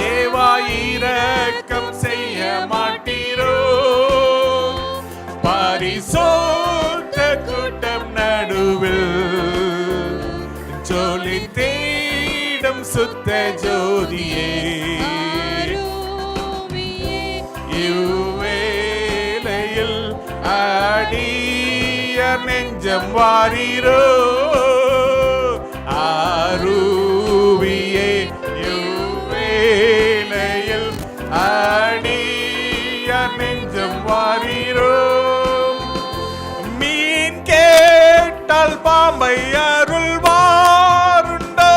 தேவா இரக்கம் செய்ய மாட்டீரோ பரிசுத்த கூட்டம் நடுவில் ஜொலி தேடும் சுத்த ஜோதியே இவ்வேளையில் ஆடியார் நெஞ்சம் வாரீரோ ஆரூவியே இவ்வேளையில் ஆடியார் நெஞ்சம் வாரீரோ மீன் கேட்டால் பாம்பை அருள்வாருண்டோ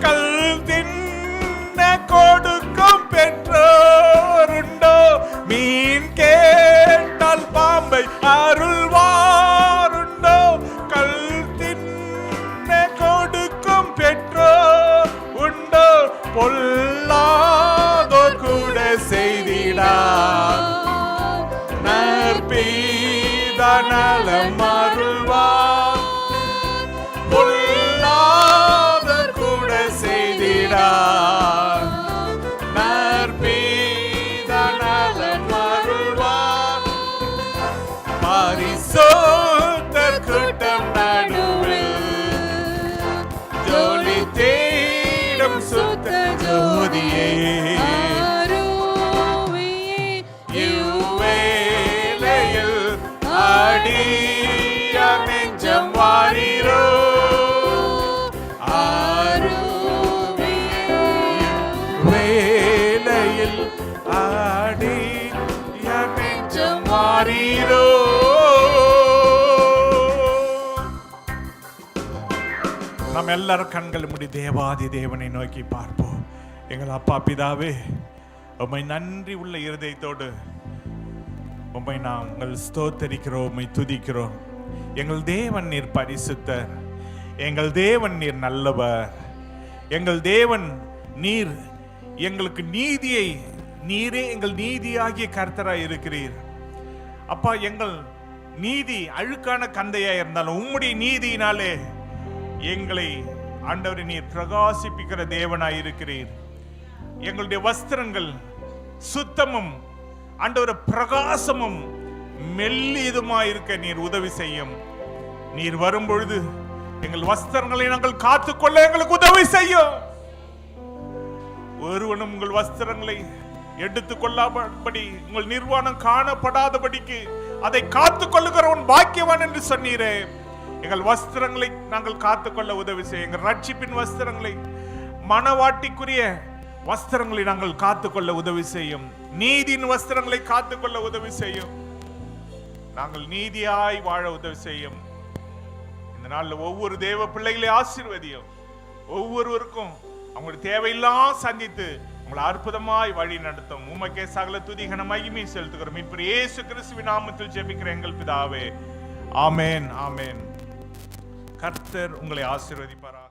கல் தின்ன கொடுக்கும் பெற்றோருண்டோ மீன் கேட்டால் பாம்பை அருள்வாருண்டோ கல் தின்ன கொடுக்கும் பெற்றோர் உண்டோ பொல்லாதோர் கூட செய்திடா நற்பீதநலம் அருள்வார் பொல்லாதோர் கூட செய்திடா நற்பீதநலம் அருள்வார் பரிசுத்தர் கூட்டம் நடுவில் ஜொலி தேடும் சுத்த ஜோதியே இவ்வேளையில் ஆடியார் நெஞ்சம் வாரீரோ வேளையில் ஆடியார் நெஞ்சம் வாரீரோ நாம் எல்லாரும் கண்கள் மூடி தேவாதி தேவனை நோக்கி பார்ப்போம். எங்கள் அப்பா பிதாவே, உம்மை நன்றி உள்ள இருதயத்தோடு உம்மை நாங்கள் ஸ்தோத்தரிக்கிறோம், உம்மை துதிக்கிறோம். எங்கள் தேவன் நீர் பரிசுத்தர், எங்கள் தேவன் நீர் நல்லவர், எங்கள் தேவன் நீர் எங்களுக்கு நீதியை, நீரே எங்கள் நீதியாகிய கர்த்தராய் இருக்கிறீர். அப்பா, எங்கள் நீதி அழுக்கான கந்தையா இருந்தாலும் உம்முடைய நீதியினாலே எங்களை ஆண்டவரே நீர் பிரகாசிப்பிக்கிற தேவனாய் இருக்கிறீர். எங்களுடைய வஸ்திரங்கள் சுத்தமும் ஆண்டவரே பிரகாசமும் மெல்லியதுமாய் இருக்க நீர் உதவி செய்யும். நீர் வரும் பொழுது எங்கள் வஸ்திரங்களை நாங்கள் காத்துக்கொள்ள எங்களுக்கு உதவி செய்யும். ஒருவனும் உங்கள் வஸ்திரங்களை எடுத்துக் கொள்ளாதபடி, உங்கள் நிர்வாணம் காணப்படாதபடிக்கு அதை காத்துக் கொள்ளுகிறவன் பாக்கியவான் என்று சொன்னீரே. எங்கள் வஸ்திரங்களை நாங்கள் காத்துக்கொள்ள உதவி செய்யும். எங்கள் ரட்சிப்பின் வஸ்திரங்களை, மனவாட்டிக்குரிய வஸ்திரங்களை நாங்கள் காத்துக்கொள்ள உதவி செய்யும். நீதியின் வஸ்திரங்களை காத்துக்கொள்ள உதவி செய்யும். நாங்கள் நீதியாய் வாழ உதவி செய்யும். இந்த நாளில் ஒவ்வொரு தேவ பிள்ளைகளை ஆசீர்வதியும். ஒவ்வொருவருக்கும் அவங்களுடைய தேவையெல்லாம் சந்தித்து உங்களை அற்புதமாய் வழி நடத்தும். உமக்கே சகல துதிகன மகிமை செலுத்துகிறோம். மீட்பர் இயேசு கிறிஸ்துவின் நாமத்தில் ஜெபிக்கிற எங்கள் பிதாவே, ஆமென், ஆமென். கர்த்தர் உங்களை ஆசீர்வதிப்பாரா.